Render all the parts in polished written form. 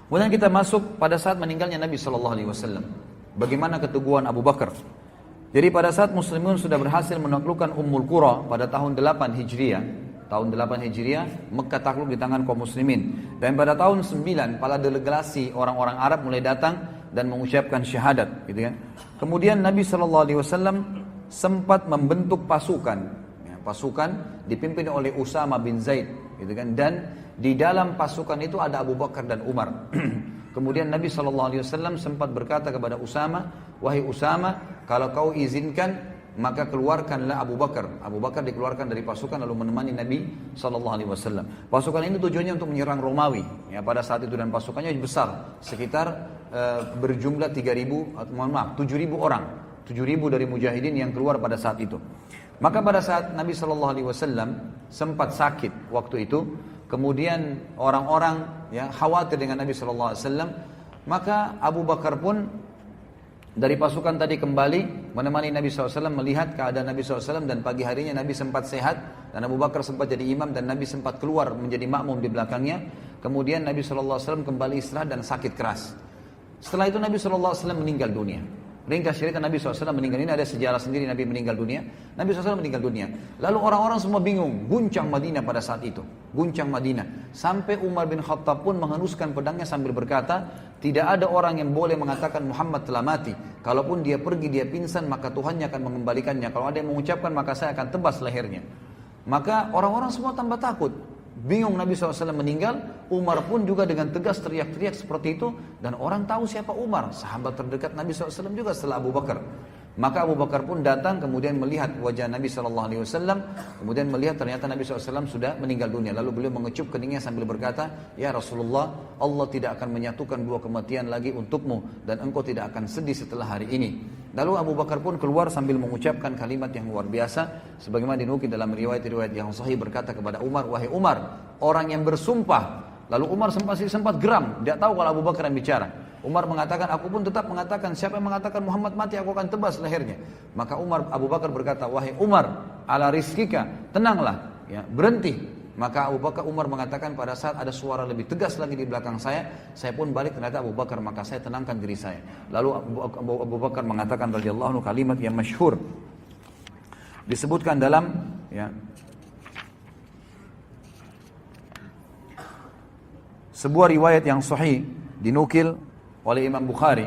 Kemudian kita masuk pada saat meninggalnya Nabi SAW. Bagaimana keteguhan Abu Bakar. Jadi pada saat muslimun sudah berhasil menaklukkan Ummul Qura pada tahun 8 Hijriah, tahun 8 Hijriah, Mekah takluk di tangan kaum muslimin. Dan pada tahun 9, para delegasi orang-orang Arab mulai datang dan mengucapkan syahadat, gitu kan. Kemudian Nabi SAW sempat membentuk pasukan, ya, pasukan dipimpin oleh Usama bin Zaid, gitu kan. Dan di dalam pasukan itu ada Abu Bakar dan Umar. Kemudian Nabi SAW sempat berkata kepada Usama, wahai Usama, kalau kau izinkan, maka keluarkanlah Abu Bakar. Abu Bakar dikeluarkan dari pasukan lalu menemani Nabi SAW. Pasukan ini tujuannya untuk menyerang Romawi. Ya, pada saat itu dan pasukannya besar, sekitar berjumlah 7.000 orang. 7.000 dari mujahidin yang keluar pada saat itu. Maka pada saat Nabi SAW sempat sakit waktu itu, kemudian orang-orang yang khawatir dengan Nabi SAW, maka Abu Bakar pun dari pasukan tadi kembali menemani Nabi SAW, melihat keadaan Nabi SAW, dan pagi harinya Nabi sempat sehat dan Abu Bakar sempat jadi imam dan Nabi sempat keluar menjadi makmum di belakangnya. Kemudian Nabi SAW kembali istirahat dan sakit keras. Setelah itu Nabi SAW meninggal dunia. Ringkas cerita, Nabi SAW meninggal, ini ada sejarah sendiri Nabi meninggal dunia. Nabi SAW meninggal dunia. Lalu orang-orang semua bingung, guncang Madinah pada saat itu. Guncang Madinah. Sampai Umar bin Khattab pun menghenuskan pedangnya sambil berkata, tidak ada orang yang boleh mengatakan Muhammad telah mati. Kalaupun dia pergi, dia pingsan, maka Tuhannya akan mengembalikannya. Kalau ada yang mengucapkan, maka saya akan tebas lehernya. Maka orang-orang semua tambah takut. Bingung Nabi SAW meninggal, Umar pun juga dengan tegas teriak-teriak seperti itu, dan orang tahu siapa Umar, sahabat terdekat Nabi SAW juga setelah Abu Bakar. Maka Abu Bakar pun datang kemudian melihat wajah Nabi SAW, kemudian melihat ternyata Nabi SAW sudah meninggal dunia. Lalu beliau mengecup keningnya sambil berkata, ya Rasulullah, Allah tidak akan menyatukan dua kematian lagi untukmu, dan engkau tidak akan sedih setelah hari ini. Lalu Abu Bakar pun keluar sambil mengucapkan kalimat yang luar biasa, sebagaimana dinukil dalam riwayat-riwayat yang sahih, berkata kepada Umar, wahai Umar, orang yang bersumpah. Lalu Umar sempat geram, tidak tahu kalau Abu Bakar yang bicara. Umar mengatakan, aku pun tetap mengatakan, siapa yang mengatakan Muhammad mati, aku akan tebas lehernya. Maka Abu Bakar berkata, wahai Umar, ala rizkika, tenanglah, ya, berhenti. Maka Umar mengatakan, pada saat ada suara lebih tegas lagi di belakang saya pun balik, ternyata Abu Bakar, maka saya tenangkan diri saya. Lalu Abu Bakar mengatakan radhiyallahu anhu kalimat yang masyhur, disebutkan dalam, ya, sebuah riwayat yang sahih dinukil oleh Imam Bukhari.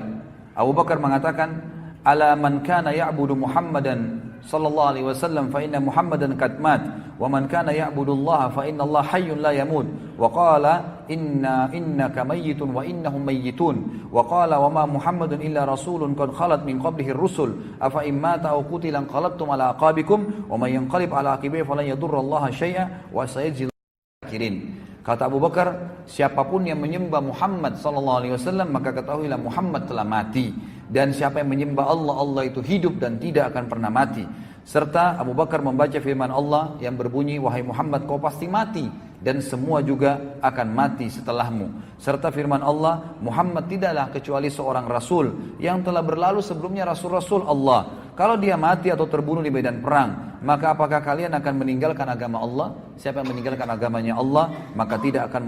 Abu Bakar mengatakan, ala man kana ya'budu Muhammadan sallallahu alaihi wasallam fa inna Muhammadan qad mat wa man kana ya'budu Allah fa inna Allah hayyun la yamut wa qala innaka mayyitun wa innahum mayyitun wa qala wa ma Muhammadun illa rasulun qad khalat min qablihi ar-rusul afa in mata aw qutila qalabtum ala aqabikum wa man yanqalib ala aqibihi falan yadurra Allah syai'a wa sayajzi al-kafirin. Kata Abu Bakar, siapapun yang menyembah Muhammad SAW, maka ketahuilah Muhammad telah mati. Dan siapa yang menyembah Allah, Allah itu hidup dan tidak akan pernah mati. Serta Abu Bakar membaca firman Allah yang berbunyi, wahai Muhammad, kau pasti mati, dan semua juga akan mati setelahmu. Serta firman Allah, Muhammad tidaklah kecuali seorang Rasul yang telah berlalu sebelumnya Rasul-Rasul Allah. Kalau dia mati atau terbunuh di medan perang, maka apakah kalian akan meninggalkan agama Allah? Siapa yang meninggalkan agamanya Allah, maka tidak akan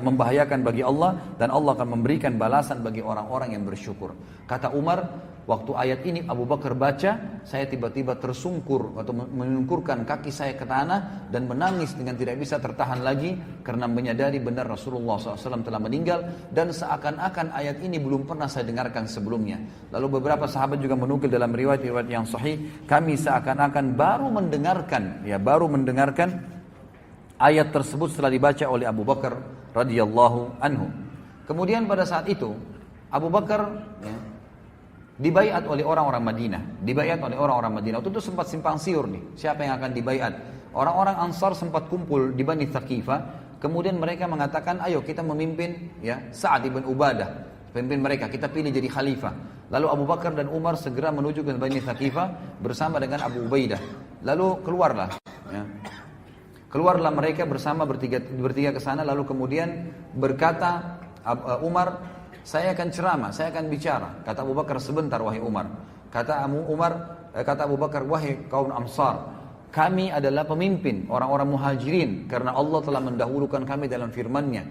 membahayakan bagi Allah, dan Allah akan memberikan balasan bagi orang-orang yang bersyukur. Kata Umar, waktu ayat ini Abu Bakar baca, saya tiba-tiba tersungkur atau menungkurkan kaki saya ke tanah dan menangis dengan tidak bisa tertahan lagi karena menyadari benar Rasulullah SAW telah meninggal, dan seakan-akan ayat ini belum pernah saya dengarkan sebelumnya. Lalu beberapa sahabat juga menukil dalam riwayat-riwayat yang sahih, kami seakan-akan baru mendengarkan ayat tersebut setelah dibaca oleh Abu Bakar radhiyallahu anhu. Kemudian pada saat itu Abu Bakar, ya, dibaiat oleh orang-orang Madinah. Waktu itu sempat simpang siur nih, siapa yang akan dibaiat. Orang-orang Ansar sempat kumpul di Bani Thaqifah. Kemudian mereka mengatakan, ayo kita memimpin, ya, Sa'ad ibn Ubadah, pemimpin mereka, kita pilih jadi khalifah. Lalu Abu Bakar dan Umar segera menuju ke Bani Thaqifah bersama dengan Abu Ubaidah. Lalu keluarlah mereka bersama bertiga ke sana. Lalu kemudian berkata Umar, saya akan ceramah, saya akan bicara. Kata Abu Bakar, sebentar wahai Umar. Kata Abu Bakar, wahai kaum Ansar, kami adalah pemimpin orang-orang muhajirin karena Allah telah mendahulukan kami dalam firman-Nya.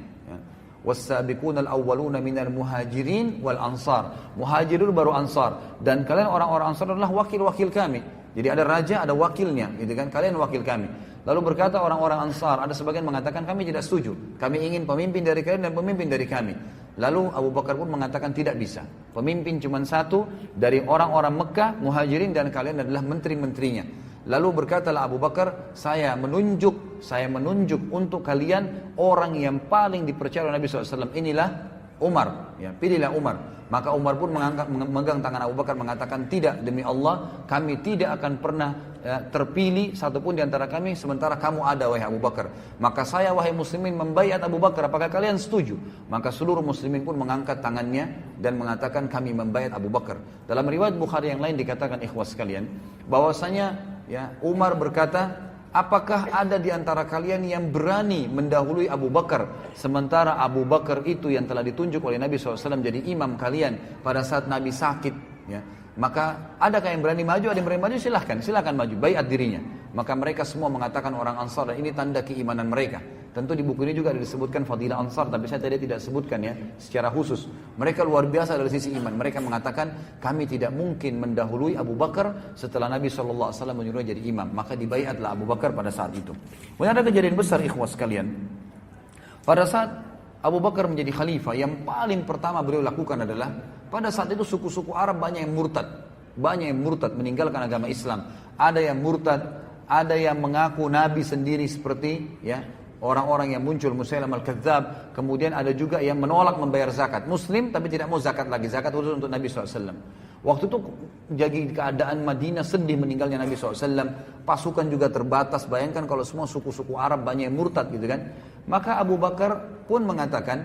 was-sabiqunal awwaluna minal muhajirin wal ansar. Muhajirun baru ansar, dan kalian orang-orang ansar adalah wakil-wakil kami. Jadi ada raja, ada wakilnya, gitu kan? Kalian wakil kami. Lalu berkata orang-orang ansar, ada sebagian mengatakan kami tidak setuju. Kami ingin pemimpin dari kalian dan pemimpin dari kami. Lalu Abu Bakar pun mengatakan tidak bisa. Pemimpin cuma satu dari orang-orang Mekah, muhajirin, dan kalian adalah menteri-menterinya. Lalu berkatalah Abu Bakar, saya menunjuk untuk kalian orang yang paling dipercaya oleh Nabi SAW. Inilah Umar, ya, pilihlah Umar. Maka Umar pun memegang tangan Abu Bakar mengatakan, tidak, demi Allah kami tidak akan pernah terpilih satupun di antara kami sementara kamu ada, wahai Abu Bakar. Maka saya, wahai muslimin, membaiat Abu Bakar, apakah kalian setuju? Maka seluruh muslimin pun mengangkat tangannya dan mengatakan kami membaiat Abu Bakar. Dalam riwayat Bukhari yang lain dikatakan, ikhwas sekalian, bahwasanya ya, Umar berkata, apakah ada di antara kalian yang berani mendahului Abu Bakar, sementara Abu Bakar itu yang telah ditunjuk oleh Nabi SAW jadi imam kalian pada saat Nabi sakit, ya. Maka adakah yang berani maju? Ada yang berani maju? Silahkan maju, baiat dirinya. Maka mereka semua mengatakan orang Ansar, dan ini tanda keimanan mereka. Tentu di buku ini juga disebutkan fadilah Ansar, tapi saya tadi tidak sebutkan ya secara khusus. Mereka luar biasa dari sisi iman. Mereka mengatakan kami tidak mungkin mendahului Abu Bakar setelah Nabi SAW menyuruh jadi imam. Maka dibaiatlah Abu Bakar pada saat itu. Kemudian ada kejadian besar, ikhwas sekalian. Pada saat Abu Bakar menjadi khalifah, yang paling pertama beliau lakukan adalah, pada saat itu suku-suku Arab banyak yang murtad meninggalkan agama Islam. Ada yang murtad, ada yang mengaku nabi sendiri seperti ya orang-orang yang muncul Musailam al-Kadzab. Kemudian ada juga yang menolak membayar zakat, muslim tapi tidak mau zakat lagi, zakat khusus untuk Nabi SAW. Waktu itu jadi keadaan Madinah sedih meninggalnya Nabi SAW, pasukan juga terbatas. Bayangkan kalau semua suku-suku Arab banyak yang murtad gitu kan. Maka Abu Bakar pun mengatakan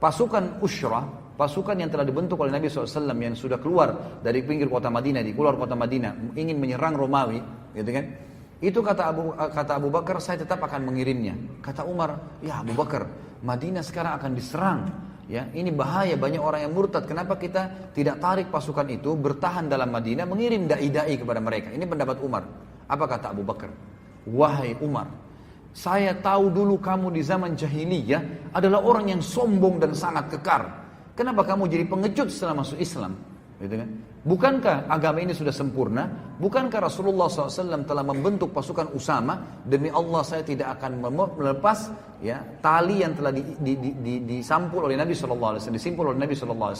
pasukan Ushrah, pasukan yang telah dibentuk oleh Nabi SAW yang sudah keluar dari pinggir kota Madinah, di keluar kota Madinah, ingin menyerang Romawi, gitu kan? Itu kata Abu Bakar, saya tetap akan mengirimnya. Kata Umar, ya Abu Bakar, Madinah sekarang akan diserang. Ya, ini bahaya, banyak orang yang murtad. Kenapa kita tidak tarik pasukan itu, bertahan dalam Madinah, mengirim dai-dai kepada mereka? Ini pendapat Umar. Apa kata Abu Bakar? Wahai Umar, saya tahu dulu kamu di zaman jahiliyah adalah orang yang sombong dan sangat kekar. Kenapa kamu jadi pengecut setelah masuk Islam? Gitu kan? Bukankah agama ini sudah sempurna? Bukankah Rasulullah SAW telah membentuk pasukan Usama? Demi Allah saya tidak akan melepas ya tali yang telah disampul oleh Nabi SAW, disimpul oleh Nabi SAW.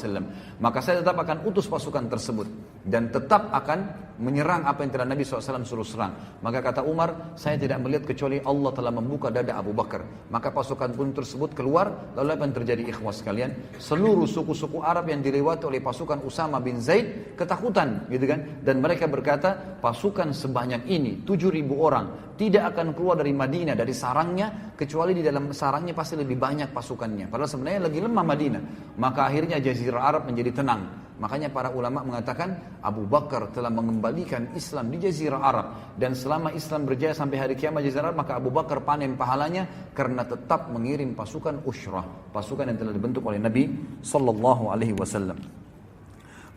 Maka saya tetap akan utus pasukan tersebut dan tetap akan menyerang apa yang telah Nabi SAW suruh serang. Maka kata Umar, saya tidak melihat kecuali Allah telah membuka dada Abu Bakar. Maka pasukan pun tersebut keluar. Lalu apa yang terjadi, ikhwas sekalian? Seluruh suku-suku Arab yang dilewati oleh pasukan Usama bin Zaid ketakutan, gitu kan? Dan mereka berkata, pasukan sebanyak ini 7.000 orang tidak akan keluar dari Madinah, dari sarangnya, kecuali di dalam sarangnya pasti lebih banyak pasukannya. Padahal sebenarnya lagi lemah Madinah. Maka akhirnya Jazirah Arab menjadi tenang. Makanya para ulama mengatakan Abu Bakar telah mengembalikan Islam di Jazirah Arab, dan selama Islam berjaya sampai hari kiamat Jazirah Arab, maka Abu Bakar panen pahalanya karena tetap mengirim pasukan Ushrah, pasukan yang telah dibentuk oleh Nabi sallallahu alaihi wasallam.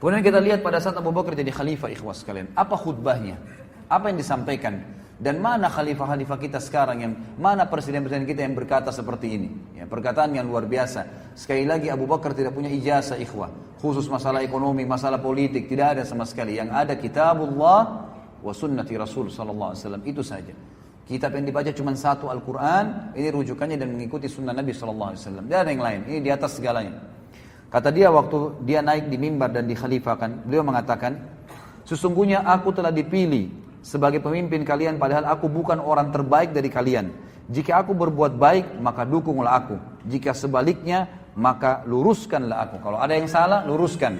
Kemudian kita lihat pada saat Abu Bakar jadi khalifah, ikhwas sekalian, apa khutbahnya? Apa yang disampaikan? Dan mana khalifah-khalifah kita sekarang, yang mana presiden-presiden kita yang berkata seperti ini? Ya, perkataan yang luar biasa. Sekali lagi Abu Bakar tidak punya ijazah, ikhwah. Khusus masalah ekonomi, masalah politik, tidak ada sama sekali. Yang ada kitabullah wa sunnati Rasul sallallahu alaihi wasallam, itu saja. Kitab yang dibaca cuma satu, Al-Quran, ini rujukannya dan mengikuti sunnah Nabi sallallahu alaihi wasallam. Tidak ada yang lain, ini di atas segalanya. Kata dia waktu dia naik di mimbar dan dikhalifahkan, beliau mengatakan, sesungguhnya aku telah dipilih sebagai pemimpin kalian, padahal aku bukan orang terbaik dari kalian. Jika aku berbuat baik, maka dukunglah aku. Jika sebaliknya, maka luruskanlah aku. Kalau ada yang salah, luruskan.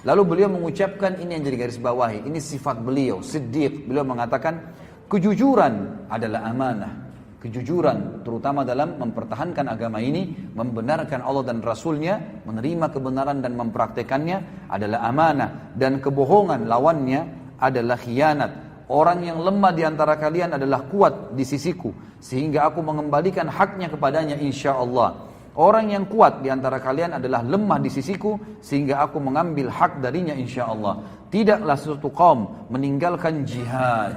Lalu beliau mengucapkan, ini yang jadi garis bawahi, ini sifat beliau, siddiq. Beliau mengatakan, kejujuran adalah amanah. Kejujuran, terutama dalam mempertahankan agama ini, membenarkan Allah dan Rasulnya, menerima kebenaran dan mempraktekannya adalah amanah. Dan kebohongan lawannya adalah khianat. Orang yang lemah di antara kalian adalah kuat di sisiku, sehingga aku mengembalikan haknya kepadanya insya Allah. Orang yang kuat di antara kalian adalah lemah di sisiku, sehingga aku mengambil hak darinya insya Allah. Tidaklah suatu kaum meninggalkan jihad.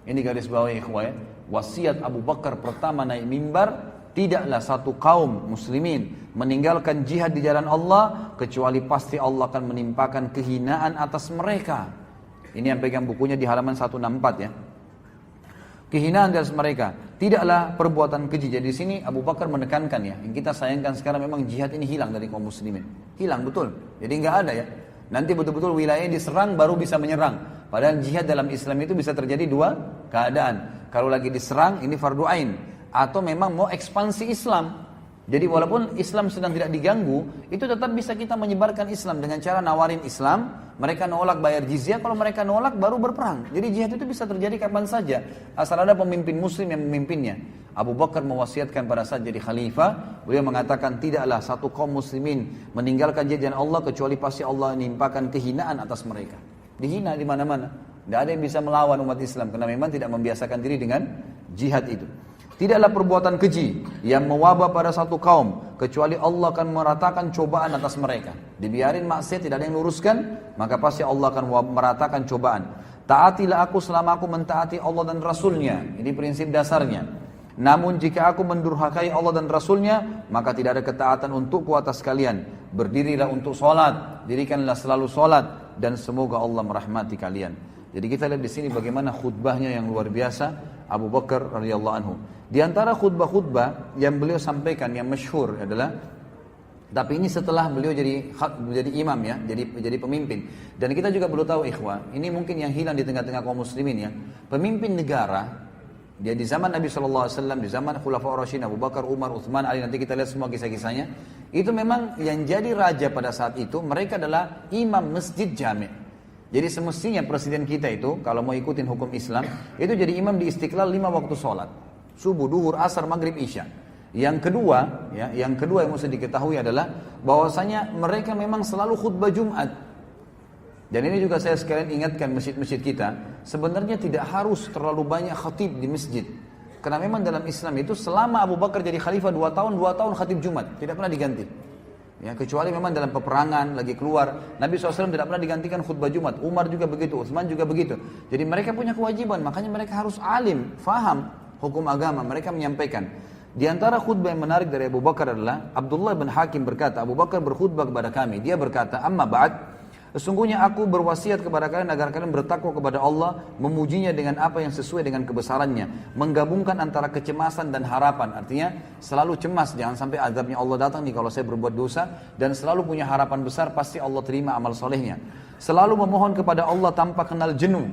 Ini garis bawah ikhwah ya. Wasiat Abu Bakar pertama naik mimbar, tidaklah satu kaum muslimin meninggalkan jihad di jalan Allah kecuali pasti Allah akan menimpakan kehinaan atas mereka. Ini yang pegang bukunya di halaman 164 ya. Kehinaan atas mereka, tidaklah perbuatan keji. Jadi di sini Abu Bakar menekankan ya, yang kita sayangkan sekarang memang jihad ini hilang dari kaum muslimin. Hilang betul. Jadi nggak ada ya. Nanti betul-betul wilayahnya diserang baru bisa menyerang. Padahal jihad dalam Islam itu bisa terjadi dua keadaan. Kalau lagi diserang ini fardu ain, atau memang mau ekspansi Islam. Jadi walaupun Islam sedang tidak diganggu, itu tetap bisa kita menyebarkan Islam dengan cara nawarin Islam. Mereka nolak bayar jizyah, kalau mereka nolak baru berperang. Jadi jihad itu bisa terjadi kapan saja, asal ada pemimpin muslim yang memimpinnya. Abu Bakar mewasiatkan pada saat jadi khalifah, beliau mengatakan tidaklah satu kaum muslimin meninggalkan jihad Allah kecuali pasti Allah menimpakan kehinaan atas mereka. Dihina di mana-mana. Tidak ada yang bisa melawan umat Islam karena memang tidak membiasakan diri dengan jihad itu. Tidaklah perbuatan keji yang mewabah pada satu kaum kecuali Allah akan meratakan cobaan atas mereka. Dibiarin maksiat tidak ada yang luruskan, maka pasti Allah akan meratakan cobaan. Taatilah aku selama aku mentaati Allah dan Rasulnya. Ini prinsip dasarnya. Namun jika aku mendurhakai Allah dan Rasulnya, maka tidak ada ketaatan untukku atas kalian. Berdirilah untuk sholat, dirikanlah selalu sholat, dan semoga Allah merahmati kalian. Jadi kita lihat di sini bagaimana khutbahnya yang luar biasa Abu Bakar radhiyallahu anhu. Di antara khutbah-khutbah yang beliau sampaikan yang masyhur adalah, tapi ini setelah beliau jadi imam ya, jadi pemimpin. Dan kita juga perlu tahu ikhwah, ini mungkin yang hilang di tengah-tengah kaum muslimin ya. Pemimpin negara dia di zaman Nabi SAW, di zaman Khulafaur Rasyidin Abu Bakar, Umar, Uthman, Ali, nanti kita lihat semua kisah-kisahnya. Itu memang yang jadi raja pada saat itu, mereka adalah imam masjid jami'. Jadi semestinya presiden kita itu kalau mau ikutin hukum Islam itu jadi imam di Istiqlal 5 waktu sholat, subuh, duhur, asar, maghrib, isya. Yang kedua yang mesti diketahui adalah bahwasanya mereka memang selalu khutbah Jumat. Dan ini juga saya sekalian ingatkan masjid-masjid kita, sebenarnya tidak harus terlalu banyak khatib di masjid. Karena memang dalam Islam itu selama Abu Bakar jadi khalifah 2 tahun khatib Jumat, tidak pernah diganti. Ya, kecuali memang dalam peperangan lagi keluar, Nabi SAW tidak pernah digantikan khutbah Jumat. Umar juga begitu, Utsman juga begitu. Jadi mereka punya kewajiban, makanya mereka harus alim, faham hukum agama, mereka menyampaikan. Di antara khutbah yang menarik dari Abu Bakar adalah Abdullah bin Hakim berkata, Abu Bakar berkhutbah kepada kami, dia berkata, amma ba'd, sesungguhnya aku berwasiat kepada kalian agar kalian bertakwa kepada Allah, memujinya dengan apa yang sesuai dengan kebesarannya, menggabungkan antara kecemasan dan harapan. Artinya selalu cemas, jangan sampai azabnya Allah datang nih kalau saya berbuat dosa, dan selalu punya harapan besar pasti Allah terima amal solehnya. Selalu memohon kepada Allah tanpa kenal jenuh.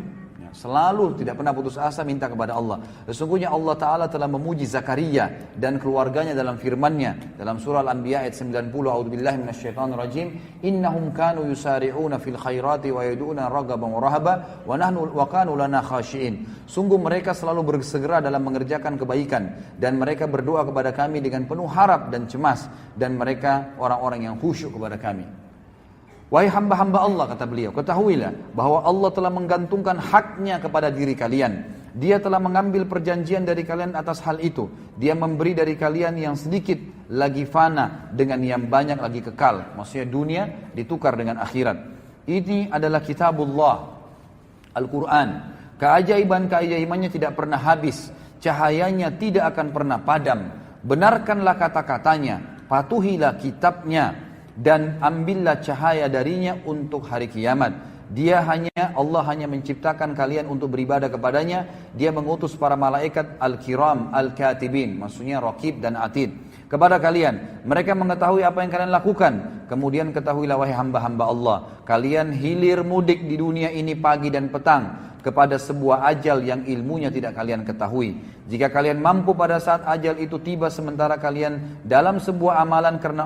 Selalu tidak pernah putus asa minta kepada Allah. Sesungguhnya Allah Ta'ala telah memuji Zakaria dan keluarganya dalam firman-Nya dalam surah Al-Anbiya ayat 90, a'udzubillahi minasyaitonirrajim, innahum kanu yusari'una fil khairati wa yad'una raghaban wa rahaba wa kanu lana khashi'in. Sungguh mereka selalu bersegera dalam mengerjakan kebaikan dan mereka berdoa kepada kami dengan penuh harap dan cemas, dan mereka orang-orang yang khusyuk kepada kami. Wahai hamba-hamba Allah, kata beliau, ketahuilah bahwa Allah telah menggantungkan haknya kepada diri kalian. Dia telah mengambil perjanjian dari kalian atas hal itu. Dia memberi dari kalian yang sedikit lagi fana dengan yang banyak lagi kekal. Maksudnya dunia ditukar dengan akhirat. Ini adalah kitabullah, Al-Quran. Keajaiban-keajaibannya tidak pernah habis. Cahayanya tidak akan pernah padam. Benarkanlah kata-katanya, patuhilah kitabnya, dan ambillah cahaya darinya untuk hari kiamat. Allah hanya menciptakan kalian untuk beribadah kepadanya. Dia mengutus para malaikat al-kiram al-katibin, maksudnya raqib dan atid, kepada kalian. Mereka mengetahui apa yang kalian lakukan. Kemudian ketahuilah wahai hamba-hamba Allah, kalian hilir mudik di dunia ini pagi dan petang kepada sebuah ajal yang ilmunya tidak kalian ketahui. Jika kalian mampu pada saat ajal itu tiba sementara kalian dalam sebuah amalan karena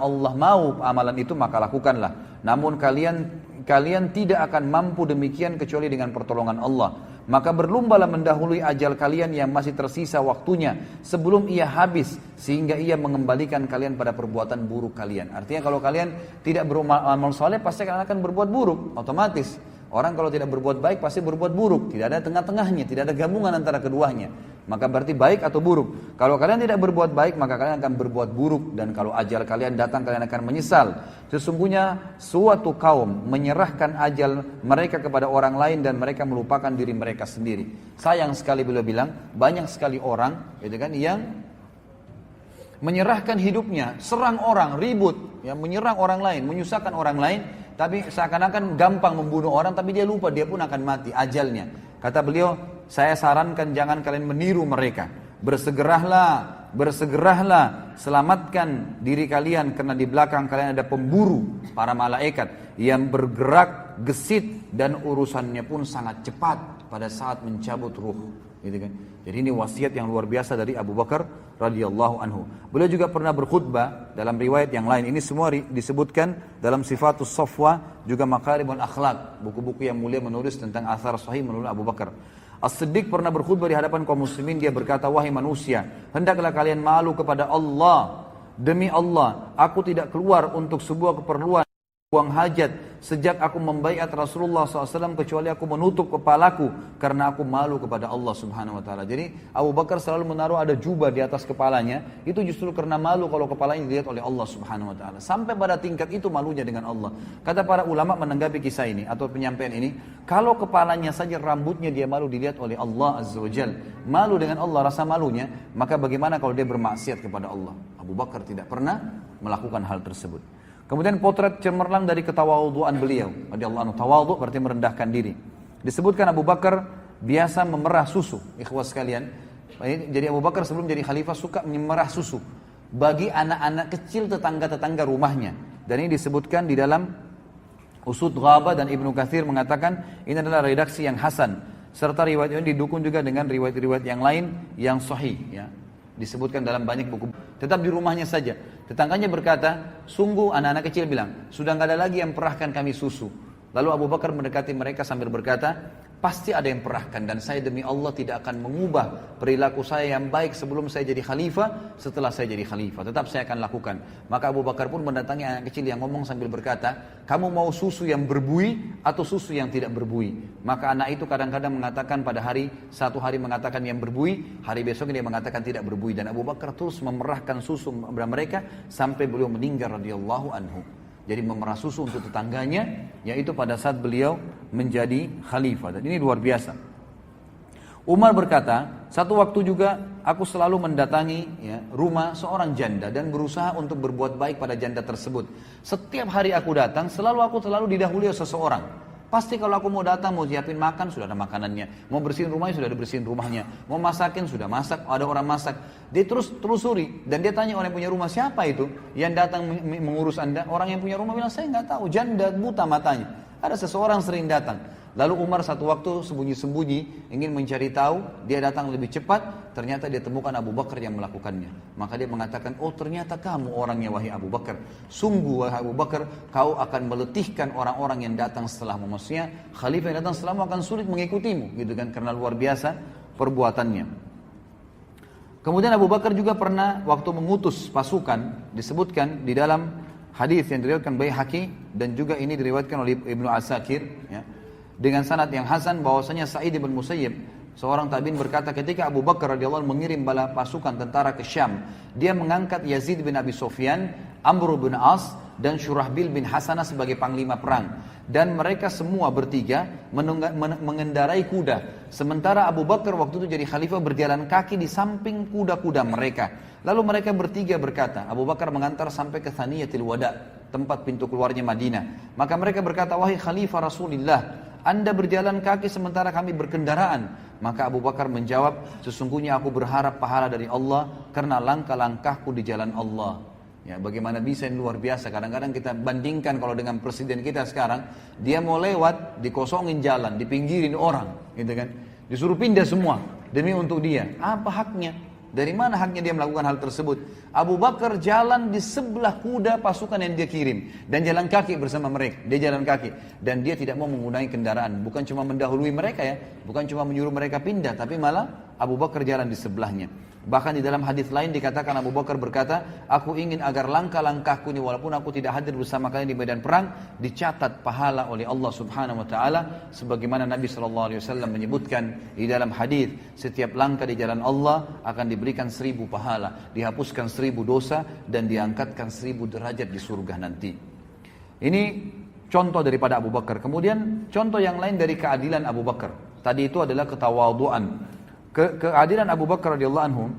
Allah mau amalan itu, maka lakukanlah. Namun kalian tidak akan mampu demikian kecuali dengan pertolongan Allah. Maka berlombalah mendahului ajal kalian yang masih tersisa waktunya sebelum ia habis, sehingga ia mengembalikan kalian pada perbuatan buruk kalian. Artinya kalau kalian tidak beramal soleh, pasti kalian akan berbuat buruk, otomatis. Orang kalau tidak berbuat baik pasti berbuat buruk. Tidak ada tengah-tengahnya, tidak ada gabungan antara keduanya. Maka berarti baik atau buruk. Kalau kalian tidak berbuat baik, maka kalian akan berbuat buruk. Dan kalau ajal kalian datang, kalian akan menyesal. Sesungguhnya suatu kaum menyerahkan ajal mereka kepada orang lain dan mereka melupakan diri mereka sendiri. Sayang sekali beliau bilang, banyak sekali orang gitu kan, yang menyerahkan hidupnya, serang orang, ribut, ya, menyerang orang lain, menyusahkan orang lain, tapi seakan-akan gampang membunuh orang, tapi dia lupa dia pun akan mati, ajalnya. Kata beliau, saya sarankan jangan kalian meniru mereka. Bersegeralah, selamatkan diri kalian karena di belakang kalian ada pemburu, para malaikat yang bergerak gesit dan urusannya pun sangat cepat pada saat mencabut ruh. Gitu kan? Jadi ini wasiat yang luar biasa dari Abu Bakar radhiyallahu anhu. Beliau juga pernah berkhutbah dalam riwayat yang lain. Ini semua disebutkan dalam Sifatus Safwa, juga Makarimul Akhlaq, buku-buku yang mulia menulis tentang athar sahih menurut Abu Bakar. As-Siddiq pernah berkhutbah di hadapan kaum muslimin, dia berkata, wahai manusia, hendaklah kalian malu kepada Allah. Demi Allah, aku tidak keluar untuk sebuah keperluan, buang hajat sejak aku membaiat Rasulullah SAW, kecuali aku menutup kepalaku karena aku malu kepada Allah Subhanahu Wa Taala. Jadi Abu Bakar selalu menaruh ada jubah di atas kepalanya, itu justru karena malu kalau kepalanya dilihat oleh Allah Subhanahu Wa Taala. Sampai pada tingkat itu malunya dengan Allah. Kata para ulama menanggapi kisah ini atau penyampaian ini, kalau kepalanya saja rambutnya dia malu dilihat oleh Allah Azza wa Jal, malu dengan Allah rasa malunya, maka bagaimana kalau dia bermaksiat kepada Allah? Abu Bakar tidak pernah melakukan hal tersebut. Kemudian potret cemerlang dari ketawadhuan beliau. Radhiyallahu anhu, tawadhu berarti merendahkan diri. Disebutkan Abu Bakar biasa memerah susu, ikhwas sekalian. Jadi Abu Bakar sebelum jadi khalifah suka memerah susu bagi anak-anak kecil tetangga-tetangga rumahnya. Dan ini disebutkan di dalam Usud Ghabah, dan Ibnu Katsir mengatakan ini adalah redaksi yang hasan. Serta riwayat ini didukung juga dengan riwayat-riwayat yang lain yang sahih, ya. Disebutkan dalam banyak buku. Tetap di rumahnya saja. Tetangganya berkata, sungguh anak-anak kecil bilang, sudah nggak ada lagi yang perahkan kami susu. Lalu Abu Bakar mendekati mereka sambil berkata, pasti ada yang perahkan, dan saya demi Allah tidak akan mengubah perilaku saya yang baik sebelum saya jadi khalifah, setelah saya jadi khalifah. Tetap saya akan lakukan. Maka Abu Bakar pun mendatangi anak kecil yang ngomong sambil berkata, kamu mau susu yang berbuih atau susu yang tidak berbuih? Maka anak itu kadang-kadang mengatakan pada satu hari mengatakan yang berbuih, hari besoknya dia mengatakan tidak berbuih. Dan Abu Bakar terus memerahkan susu kepada mereka sampai beliau meninggal radhiyallahu anhu. Jadi memerah susu untuk tetangganya, yaitu pada saat beliau menjadi khalifah. Dan ini luar biasa. Umar berkata, satu waktu juga aku selalu mendatangi rumah seorang janda dan berusaha untuk berbuat baik pada janda tersebut. Setiap hari aku datang, aku selalu didahului seseorang. Pasti kalau aku mau datang, mau siapin makan, sudah ada makanannya. Mau bersihin rumahnya, sudah ada bersihin rumahnya. Mau masakin, sudah masak, ada orang masak. Dia terus telusuri, dan dia tanya orang yang punya rumah, siapa itu yang datang mengurus anda? Orang yang punya rumah bilang, saya nggak tahu, janda buta matanya. Ada seseorang sering datang. Lalu Umar satu waktu sembunyi-sembunyi ingin mencari tahu, dia datang lebih cepat, ternyata dia temukan Abu Bakar yang melakukannya. Maka dia mengatakan, oh ternyata kamu orangnya wahai Abu Bakar. Sungguh wahai Abu Bakar, kau akan meletihkan orang-orang yang datang setelahmu. Maksudnya khalifah yang datang setelahmu akan sulit mengikutimu, gitu kan, karena luar biasa perbuatannya. Kemudian Abu Bakar juga pernah waktu mengutus pasukan, disebutkan di dalam hadis yang diriwayatkan Baihaqi dan juga ini diriwayatkan oleh Ibnu Asakir, ya, dengan sanad yang hasan bahwasanya Sa'id bin Musayyib seorang tabi'in berkata, ketika Abu Bakar radhiyallahu anhu mengirim bala pasukan tentara ke Syam, dia mengangkat Yazid bin Abi Sufyan, Amr bin As dan Syurahbil bin Hasanah sebagai panglima perang, dan mereka semua bertiga mengendarai kuda, sementara Abu Bakar waktu itu jadi khalifah berjalan kaki di samping kuda-kuda mereka. Lalu mereka bertiga berkata, Abu Bakar mengantar sampai ke Thaniyatil Wada, tempat pintu keluarnya Madinah. Maka mereka berkata, wahai khalifah Rasulullah, anda berjalan kaki sementara kami berkendaraan. Maka Abu Bakar menjawab, sesungguhnya aku berharap pahala dari Allah karena langkah-langkahku di jalan Allah. Ya, bagaimana bisa, ini luar biasa. Kadang-kadang kita bandingkan kalau dengan presiden kita sekarang, dia mau lewat, dikosongin jalan, dipinggirin orang, gitu kan. Disuruh pindah semua demi untuk dia. Apa haknya? Dari mana haknya dia melakukan hal tersebut? Abu Bakar jalan di sebelah kuda pasukan yang dia kirim dan jalan kaki bersama mereka. Dia jalan kaki dan dia tidak mau menggunakan kendaraan. Bukan cuma mendahului mereka ya, bukan cuma menyuruh mereka pindah, tapi malah Abu Bakar jalan di sebelahnya. Bahkan di dalam hadis lain dikatakan Abu Bakar berkata, aku ingin agar langkah-langkahku ini walaupun aku tidak hadir bersama kalian di medan perang, dicatat pahala oleh Allah Subhanahu wa taala, sebagaimana Nabi sallallahu alaihi wasallam menyebutkan di dalam hadis, setiap langkah di jalan Allah akan diberikan 1000 pahala, dihapuskan 1000 dosa dan diangkatkan 1000 derajat di surga nanti. Ini contoh daripada Abu Bakar. Kemudian contoh yang lain dari keadilan Abu Bakar. Tadi itu adalah ketawadhuan. Keadilan Abu Bakar radhiyallahu anhu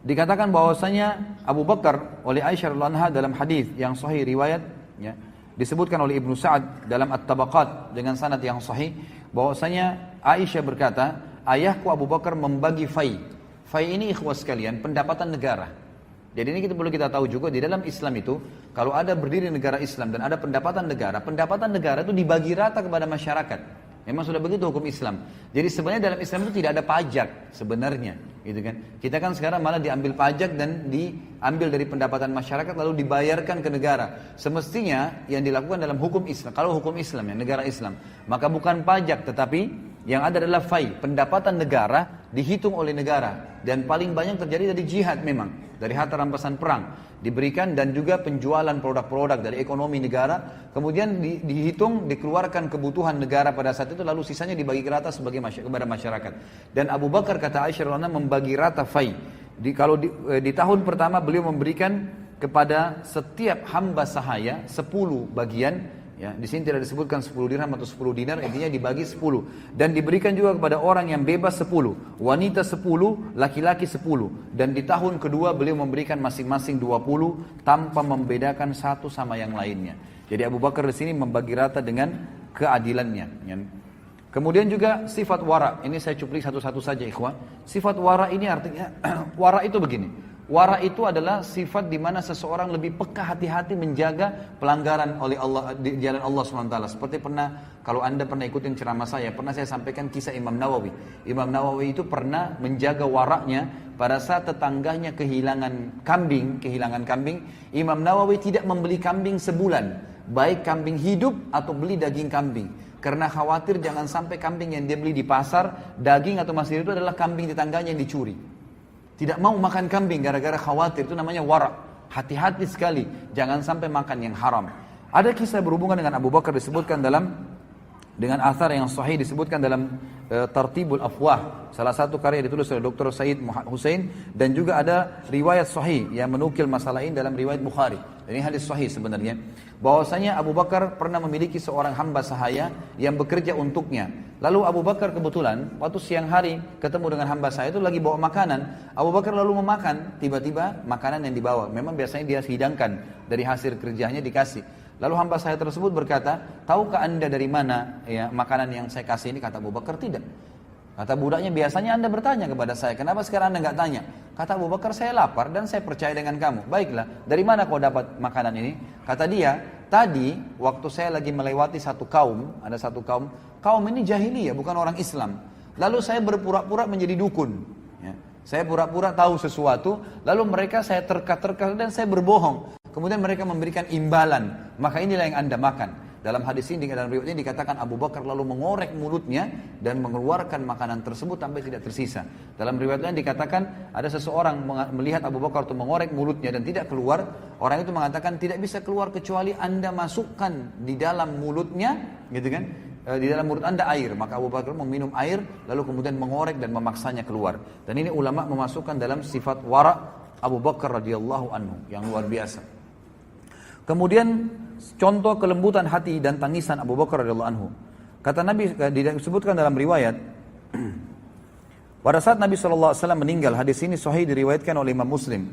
Dikatakan bahwasanya Abu Bakar oleh Aisyah radhiyallahu anha dalam hadis yang sahih riwayat ya, disebutkan oleh Ibnu Sa'ad dalam At-Tabaqat dengan sanad yang sahih bahwasanya Aisyah berkata, ayahku Abu Bakar membagi fai. Fai ini ikhwas sekalian, pendapatan negara. Jadi ini kita perlu kita tahu juga di dalam Islam itu kalau ada berdiri negara Islam dan ada pendapatan negara itu dibagi rata kepada masyarakat. Memang sudah begitu hukum Islam. Jadi sebenarnya dalam Islam itu tidak ada pajak sebenarnya, gitu kan? Kita kan sekarang malah diambil pajak dan diambil dari pendapatan masyarakat lalu dibayarkan ke negara. Semestinya yang dilakukan dalam hukum Islam, kalau hukum Islam ya negara Islam, maka bukan pajak tetapi yang ada adalah fai, pendapatan negara dihitung oleh negara dan paling banyak terjadi dari jihad memang, dari harta rampasan perang diberikan dan juga penjualan produk-produk dari ekonomi negara, kemudian dihitung, dikeluarkan kebutuhan negara pada saat itu lalu sisanya dibagi rata kepada masyarakat. Dan Abu Bakar kata Aisyah radhiyallahu anha membagi rata fai. Kalau di tahun pertama beliau memberikan kepada setiap hamba sahaya 10 bagian. Ya, di sini tidak disebutkan 10 dirham atau 10 dinar, intinya dibagi 10 dan diberikan juga kepada orang yang bebas 10, wanita 10, laki-laki 10 dan di tahun kedua beliau memberikan masing-masing 20 tanpa membedakan satu sama yang lainnya. Jadi Abu Bakar di sini membagi rata dengan keadilannya. Ya. Kemudian juga sifat wara, ini saya cuplik satu-satu saja ikhwah. Sifat wara ini artinya wara itu begini. Wara itu adalah sifat di mana seseorang lebih peka hati-hati menjaga pelanggaran oleh Allah di jalan Allah SWT. Seperti kalau anda pernah ikutin ceramah saya, pernah saya sampaikan kisah Imam Nawawi. Imam Nawawi itu pernah menjaga waraknya pada saat tetangganya kehilangan kambing. Imam Nawawi tidak membeli kambing sebulan, baik kambing hidup atau beli daging kambing. Karena khawatir jangan sampai kambing yang dia beli di pasar, daging atau masih itu adalah kambing tetangganya yang dicuri. Tidak mau makan kambing gara-gara khawatir, itu namanya wara. Hati-hati sekali, jangan sampai makan yang haram. Ada kisah berhubungan dengan Abu Bakar disebutkan dengan athar yang sahih disebutkan dalam Tartibul Afwah, salah satu karya ditulis oleh Dr. Said Hussein dan juga ada riwayat sahih yang menukil masalah ini dalam riwayat Bukhari. Ini hadis sahih sebenarnya. Bahwasanya Abu Bakar pernah memiliki seorang hamba sahaya yang bekerja untuknya. Lalu Abu Bakar kebetulan waktu siang hari ketemu dengan hamba sahaya itu lagi bawa makanan. Abu Bakar lalu memakan, tiba-tiba makanan yang dibawa, memang biasanya dia hidangkan dari hasil kerjanya dikasih. Lalu hamba saya tersebut berkata, tahukah anda dari mana ya makanan yang saya kasih ini? Kata Abu Bakar, tidak. Kata budaknya, biasanya anda bertanya kepada saya, kenapa sekarang anda nggak tanya? Kata Abu Bakar, saya lapar dan saya percaya dengan kamu. Baiklah, dari mana kau dapat makanan ini? Kata dia, tadi waktu saya lagi melewati satu kaum, ada satu kaum ini jahiliyah, bukan orang Islam. Lalu saya berpura-pura menjadi dukun. Ya. Saya pura-pura tahu sesuatu, lalu mereka saya terka-terka dan saya berbohong. Kemudian mereka memberikan imbalan, maka inilah yang anda makan. Dalam hadis ini, dalam riwayat ini dikatakan Abu Bakar lalu mengorek mulutnya dan mengeluarkan makanan tersebut sampai tidak tersisa. Dalam riwayat lain dikatakan ada seseorang melihat Abu Bakar itu mengorek mulutnya dan tidak keluar. Orang itu mengatakan tidak bisa keluar kecuali anda masukkan di dalam mulutnya, gitu kan? Di dalam mulut anda air. Maka Abu Bakar meminum air lalu kemudian mengorek dan memaksanya keluar. Dan ini ulama memasukkan dalam sifat wara Abu Bakar radhiyallahu anhu yang luar biasa. Kemudian contoh kelembutan hati dan tangisan Abu Bakar radhiyallahu anhu. Kata Nabi, disebutkan dalam riwayat pada saat Nabi SAW meninggal, hadis ini sahih diriwayatkan oleh Imam Muslim.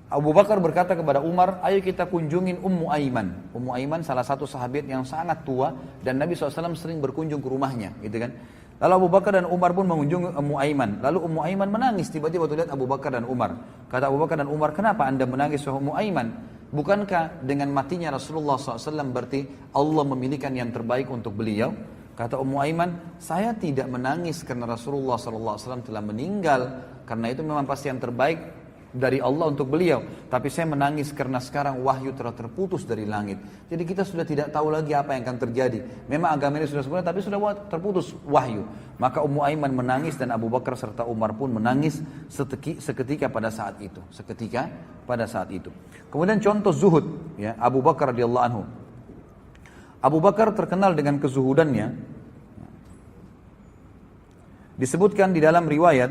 Abu Bakar berkata kepada Umar, ayo kita kunjungin Ummu Aiman. Ummu Aiman salah satu sahabat yang sangat tua dan Nabi SAW sering berkunjung ke rumahnya, gitu kan. Lalu Abu Bakar dan Umar pun mengunjungi Ummu Aiman. Lalu Ummu Aiman menangis tiba-tiba waktu lihat Abu Bakar dan Umar. Kata Abu Bakar dan Umar, kenapa anda menangis wahai Ummu Aiman? Bukankah dengan matinya Rasulullah SAW berarti Allah memilihkan yang terbaik untuk beliau? Kata Ummu Aiman, saya tidak menangis karena Rasulullah SAW telah meninggal, karena itu memang pasti yang terbaik dari Allah untuk beliau. Tapi saya menangis karena sekarang wahyu telah terputus dari langit. Jadi kita sudah tidak tahu lagi apa yang akan terjadi. Memang agama ini sudah sempurna, tapi sudah terputus wahyu. Maka Ummu Aiman menangis dan Abu Bakar serta Umar pun menangis seketika pada saat itu. Kemudian contoh zuhud, ya, Abu Bakar radhiyallahu anhu. Abu Bakar terkenal dengan kezuhudannya. Disebutkan di dalam riwayat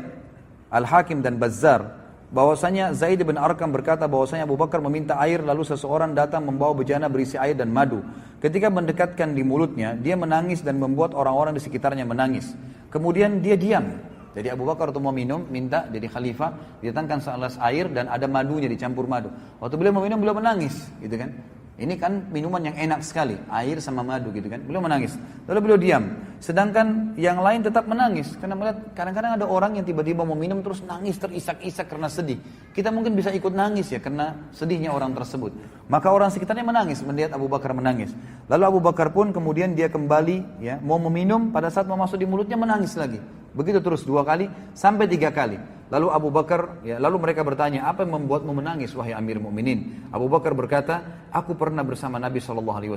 Al-Hakim dan Bazzar bahwasanya Zaid bin Arqam berkata bahwasanya Abu Bakar meminta air lalu seseorang datang membawa bejana berisi air dan madu. Ketika mendekatkan di mulutnya, dia menangis dan membuat orang-orang di sekitarnya menangis. Kemudian dia diam. Jadi Abu Bakar waktu mau minum, minta jadi khalifah, didatangkan segelas air dan ada madunya, dicampur madu. Waktu beliau mau minum, beliau menangis, gitu kan. Ini kan minuman yang enak sekali, air sama madu gitu kan. Beliau menangis. Lalu beliau diam. Sedangkan yang lain tetap menangis. Karena melihat kadang-kadang ada orang yang tiba-tiba mau minum terus nangis terisak-isak karena sedih. Kita mungkin bisa ikut nangis ya karena sedihnya orang tersebut. Maka orang sekitarnya menangis melihat Abu Bakar menangis. Lalu Abu Bakar pun kemudian dia kembali ya mau meminum, pada saat mau masuk di mulutnya menangis lagi. Begitu terus 2 kali sampai 3 kali. Lalu Abu Bakar, ya, lalu mereka bertanya, apa yang membuatmu menangis wahai Amir Mukminin? Abu Bakar berkata, aku pernah bersama Nabi SAW.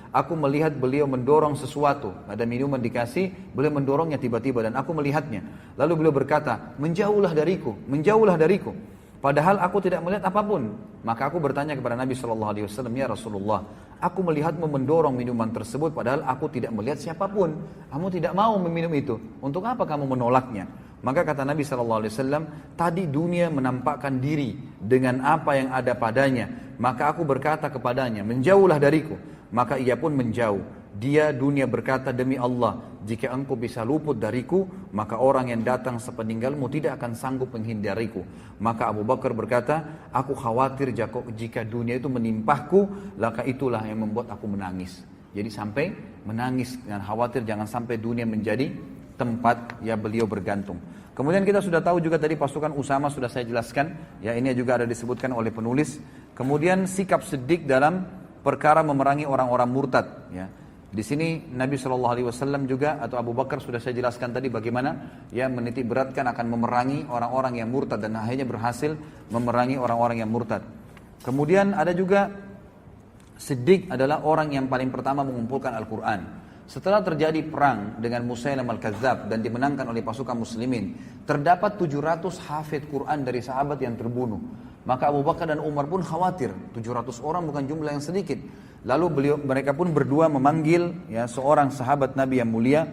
Aku melihat beliau mendorong sesuatu. Ada minuman dikasih, beliau mendorongnya tiba-tiba dan aku melihatnya. Lalu beliau berkata, menjauhlah dariku, menjauhlah dariku. Padahal aku tidak melihat apapun. Maka aku bertanya kepada Nabi SAW, ya Rasulullah, aku melihatmu mendorong minuman tersebut padahal aku tidak melihat siapapun. Kamu tidak mau meminum itu. Untuk apa kamu menolaknya? Maka kata Nabi SAW, tadi dunia menampakkan diri dengan apa yang ada padanya. Maka aku berkata kepadanya, menjauhlah dariku. Maka ia pun menjauh. Dia dunia berkata, demi Allah, jika engkau bisa luput dariku, maka orang yang datang sepeninggalmu tidak akan sanggup menghindariku. Maka Abu Bakar berkata, aku khawatir jika dunia itu menimpahku, maka itulah yang membuat aku menangis. Jadi sampai menangis dan khawatir jangan sampai dunia menjadi tempat ya beliau bergantung. Kemudian kita sudah tahu juga tadi pasukan Usama sudah saya jelaskan, ya ini juga ada disebutkan oleh penulis. Kemudian sikap Siddiq dalam perkara memerangi orang-orang murtad, ya. Di sini Nabi SAW juga atau Abu Bakar sudah saya jelaskan tadi bagaimana ya menitik beratkan akan memerangi orang-orang yang murtad dan akhirnya berhasil memerangi orang-orang yang murtad. Kemudian ada juga Siddiq adalah orang yang paling pertama mengumpulkan Al-Quran. Setelah terjadi perang dengan Musailam al-Kadzab dan dimenangkan oleh pasukan muslimin, terdapat 700 hafid Quran dari sahabat yang terbunuh. Maka Abu Bakar dan Umar pun khawatir, 700 orang bukan jumlah yang sedikit. Lalu mereka pun berdua memanggil ya seorang sahabat Nabi yang mulia.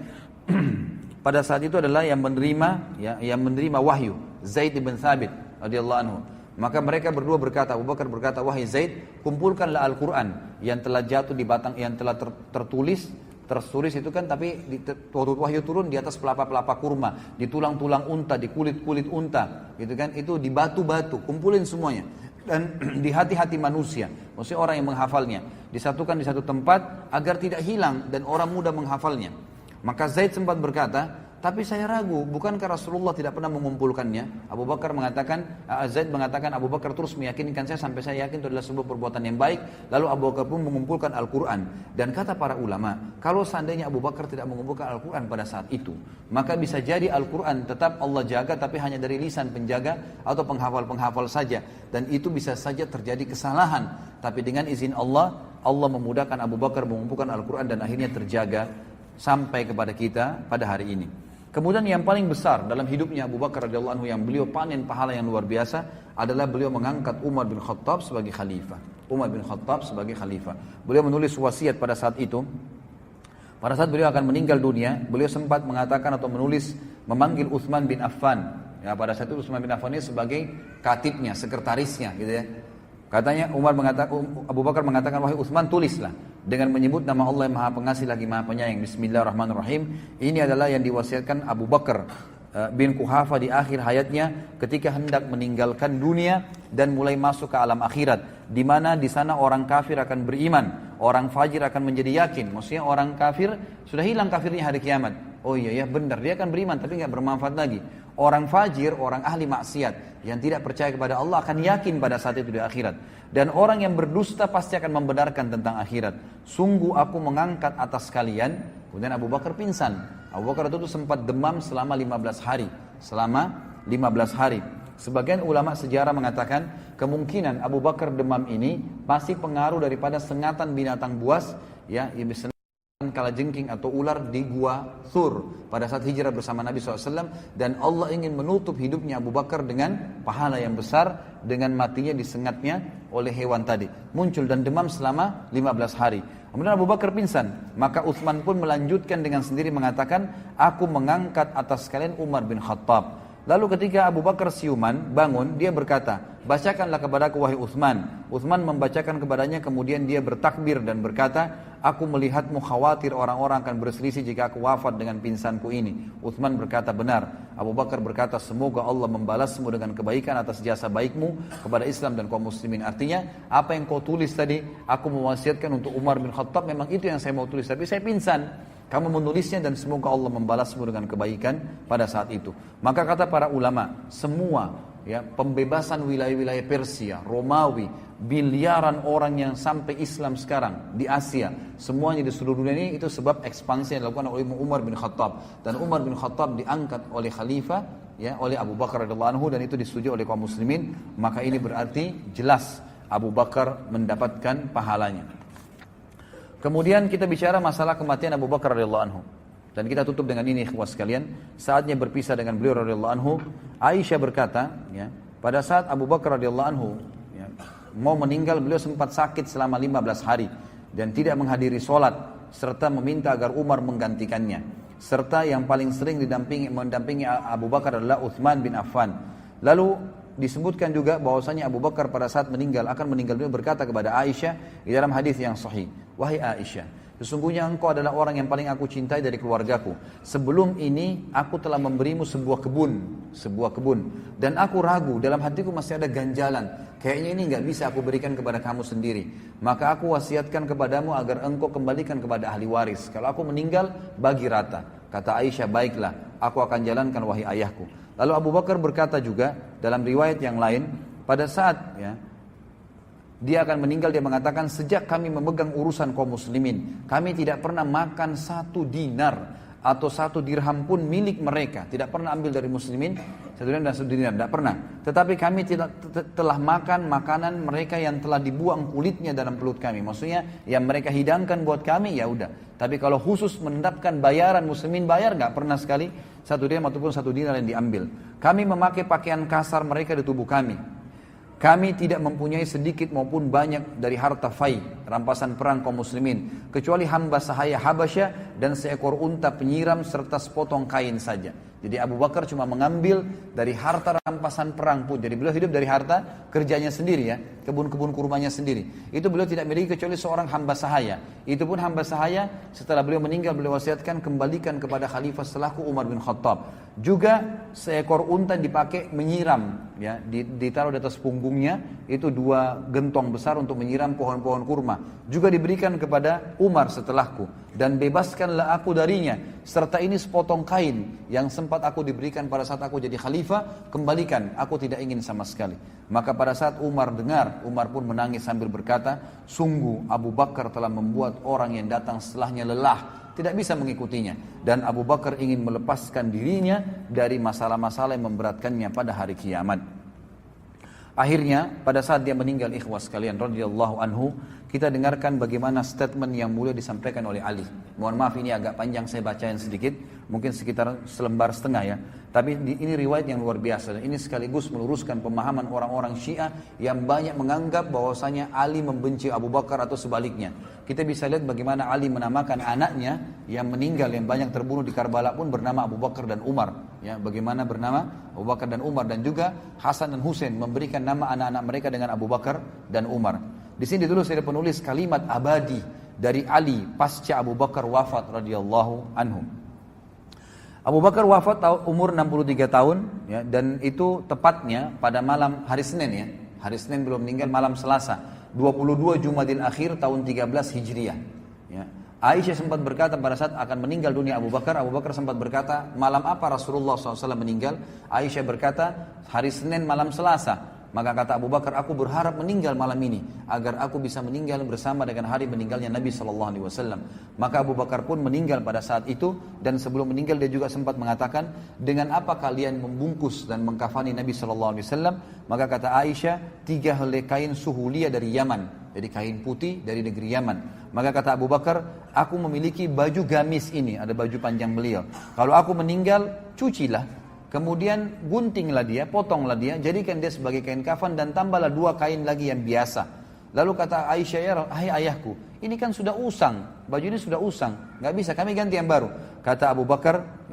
Pada saat itu adalah yang menerima wahyu, Zaid bin Thabit radhiyallahu anhu. Maka mereka berdua berkata, Abu Bakar berkata, wahai Zaid, kumpulkanlah Al-Quran yang telah jatuh di batang, yang telah tertulis itu kan, tapi waktu wahyu turun di atas pelapa-pelapa kurma, di tulang-tulang unta, di kulit-kulit unta, gitu kan, itu di batu-batu, kumpulin semuanya. Dan di hati-hati manusia, maksudnya orang yang menghafalnya, disatukan di satu tempat agar tidak hilang dan orang mudah menghafalnya. Maka Zaid sempat berkata, tapi saya ragu, bukankah Rasulullah tidak pernah mengumpulkannya? Zaid mengatakan, Abu Bakar terus meyakinkan saya sampai saya yakin itu adalah sebuah perbuatan yang baik. Lalu Abu Bakar pun mengumpulkan Al-Quran. Dan kata para ulama, kalau seandainya Abu Bakar tidak mengumpulkan Al-Quran pada saat itu, maka bisa jadi Al-Quran tetap Allah jaga, tapi hanya dari lisan penjaga atau penghafal-penghafal saja. Dan itu bisa saja terjadi kesalahan. Tapi dengan izin Allah, Allah memudahkan Abu Bakar mengumpulkan Al-Quran dan akhirnya terjaga sampai kepada kita pada hari ini. Kemudian yang paling besar dalam hidupnya Abu Bakar radhiyallahu anhu yang beliau panen pahala yang luar biasa adalah beliau mengangkat Umar bin Khattab sebagai khalifah. Beliau menulis wasiat pada saat itu. Pada saat beliau akan meninggal dunia, beliau sempat mengatakan atau memanggil Utsman bin Affan. Ya, pada saat itu Utsman bin Affan ini sebagai katibnya, sekretarisnya gitu ya. Katanya Abu Bakar mengatakan, wahai Utsman, tulislah dengan menyebut nama Allah yang Maha Pengasih lagi Maha Penyayang. Bismillahirrahmanirrahim. Ini adalah yang diwasiatkan Abu Bakar bin Quhafa di akhir hayatnya ketika hendak meninggalkan dunia dan mulai masuk ke alam akhirat, di mana di sana orang kafir akan beriman, orang fajir akan menjadi yakin. Maksudnya orang kafir sudah hilang kafirnya hari kiamat. Oh iya benar, dia akan beriman tapi nggak bermanfaat lagi. Orang fajir, orang ahli maksiat yang tidak percaya kepada Allah akan yakin pada saat itu di akhirat. Dan orang yang berdusta pasti akan membenarkan tentang akhirat. Sungguh aku mengangkat atas kalian. Kemudian Abu Bakar pingsan. Abu Bakar itu sempat demam selama 15 hari. Sebagian ulama sejarah mengatakan kemungkinan Abu Bakar demam ini pasti pengaruh daripada sengatan binatang buas, ya, kalajengking atau ular di gua Thur pada saat hijrah bersama Nabi SAW, dan Allah ingin menutup hidupnya Abu Bakar dengan pahala yang besar dengan matinya disengatnya oleh hewan tadi, muncul dan demam selama 15 hari. Kemudian Abu Bakar pingsan, maka Utsman pun melanjutkan dengan sendiri mengatakan, aku mengangkat atas kalian Umar bin Khattab. Lalu ketika Abu Bakar siuman, bangun, dia berkata, bacakanlah kepadaku wahai Utsman. Utsman membacakan kepadanya, kemudian dia bertakbir dan berkata, aku melihatmu khawatir orang-orang akan berselisih jika aku wafat dengan pingsanku ini. Uthman berkata, benar. Abu Bakar berkata, semoga Allah membalasmu dengan kebaikan atas jasa baikmu kepada Islam dan kaum muslimin. Artinya, apa yang kau tulis tadi, aku mewasiatkan untuk Umar bin Khattab, memang itu yang saya mau tulis, tapi saya pingsan. Kamu menulisnya dan semoga Allah membalasmu dengan kebaikan pada saat itu. Maka kata para ulama, semua pembebasan wilayah-wilayah Persia, Romawi, biliaran orang yang sampai Islam sekarang di Asia, semuanya di seluruh dunia ini itu sebab ekspansi yang dilakukan oleh Umar bin Khattab. Dan Umar bin Khattab diangkat oleh khalifah oleh Abu Bakar radhiyallahu anhu, dan itu disetujui oleh kaum muslimin. Maka ini berarti jelas Abu Bakar mendapatkan pahalanya. Kemudian kita bicara masalah kematian Abu Bakar radhiyallahu anhu. Dan kita tutup dengan ini ikhwas sekalian, saatnya berpisah dengan beliau radhiyallahu anhu. Aisyah berkata, pada saat Abu Bakar radhiyallahu anhu mau meninggal, beliau sempat sakit selama 15 hari dan tidak menghadiri sholat, serta meminta agar Umar menggantikannya. Serta yang paling sering mendampingi Abu Bakar adalah Uthman bin Affan. Lalu disebutkan juga bahwasanya Abu Bakar pada saat akan meninggal, beliau berkata kepada Aisyah di dalam hadis yang sahih, wahai Aisyah, sesungguhnya engkau adalah orang yang paling aku cintai dari keluargaku. Sebelum ini aku telah memberimu sebuah kebun. Dan aku ragu, dalam hatiku masih ada ganjalan. Kayaknya ini nggak bisa aku berikan kepada kamu sendiri. Maka aku wasiatkan kepadamu agar engkau kembalikan kepada ahli waris. Kalau aku meninggal, bagi rata. Kata Aisyah, baiklah, aku akan jalankan wahai ayahku. Lalu Abu Bakar berkata juga dalam riwayat yang lain, pada saat dia akan meninggal, dia mengatakan, sejak kami memegang urusan kaum muslimin, kami tidak pernah makan 1 dinar atau 1 dirham pun milik mereka. Tidak pernah ambil dari muslimin 1 dinar dan 1 dinar, tidak pernah. Tetapi kami telah makan makanan mereka yang telah dibuang kulitnya dalam perut kami. Maksudnya yang mereka hidangkan buat kami, ya udah. Tapi kalau khusus menetapkan bayaran muslimin bayar, nggak pernah sekali 1 dirham ataupun 1 dinar yang diambil. Kami memakai pakaian kasar mereka di tubuh kami. Kami tidak mempunyai sedikit maupun banyak dari harta fai, rampasan perang kaum muslimin, kecuali hamba sahaya Habasyah dan seekor unta penyiram serta sepotong kain saja. Jadi Abu Bakar cuma mengambil dari harta rampasan perang pun. Jadi beliau hidup dari harta kerjanya sendiri, kebun-kebun kurmanya sendiri. Itu beliau tidak miliki kecuali seorang hamba sahaya. Itu pun hamba sahaya setelah beliau meninggal, beliau wasiatkan kembalikan kepada khalifah setelahku Umar bin Khattab. Juga seekor unta dipakai menyiram, ditaruh di atas punggungnya, itu 2 gentong besar untuk menyiram pohon-pohon kurma. Juga diberikan kepada Umar setelahku, dan bebaskanlah aku darinya, serta ini sepotong kain yang sempat aku diberikan pada saat aku jadi khalifah, kembalikan, aku tidak ingin sama sekali. Maka pada saat Umar dengar, Umar pun menangis sambil berkata, sungguh Abu Bakar telah membuat orang yang datang setelahnya lelah, tidak bisa mengikutinya. Dan Abu Bakar ingin melepaskan dirinya dari masalah-masalah yang memberatkannya pada hari kiamat. Akhirnya pada saat dia meninggal, ikhwas sekalian radhiyallahu anhu, kita dengarkan bagaimana statement yang mulia disampaikan oleh Ali. Mohon maaf ini agak panjang, saya bacain sedikit, mungkin sekitar selembar setengah ya. Tapi ini riwayat yang luar biasa, dan ini sekaligus meluruskan pemahaman orang-orang Syiah yang banyak menganggap bahwasanya Ali membenci Abu Bakar atau sebaliknya. Kita bisa lihat bagaimana Ali menamakan anaknya yang meninggal, yang banyak terbunuh di Karbala pun bernama Abu Bakar dan Umar. Bagaimana bernama Abu Bakar dan Umar, dan juga Hasan dan Husain memberikan nama anak-anak mereka dengan Abu Bakar dan Umar. Di sini dulu saya penulis kalimat abadi dari Ali pasca Abu Bakar wafat radhiyallahu anhu. Abu Bakar wafat umur 63 tahun, dan itu tepatnya pada malam hari Senin Hari Senin belum meninggal, malam Selasa, 22 Jumadil Akhir tahun 13 Hijriah. Aisyah sempat berkata pada saat akan meninggal dunia Abu Bakar sempat berkata, malam apa Rasulullah SAW meninggal? Aisyah berkata, hari Senin malam Selasa. Maka kata Abu Bakar, aku berharap meninggal malam ini agar aku bisa meninggal bersama dengan hari meninggalnya Nabi SAW. Maka Abu Bakar pun meninggal pada saat itu, dan sebelum meninggal dia juga sempat mengatakan, dengan apa kalian membungkus dan mengkafani Nabi SAW? Maka kata Aisyah, 3 helai kain suhulia dari Yaman, jadi kain putih dari negeri Yaman. Maka kata Abu Bakar, aku memiliki baju gamis ini, ada baju panjang beliau. Kalau aku meninggal, cucilah. Kemudian guntinglah dia, potonglah dia, jadikan dia sebagai kain kafan, dan tambahlah 2 kain lagi yang biasa. Lalu kata Aisyah, ya ayahku, ini kan sudah usang, baju ini sudah usang, nggak bisa, kami ganti yang baru. Kata Abu Bakar,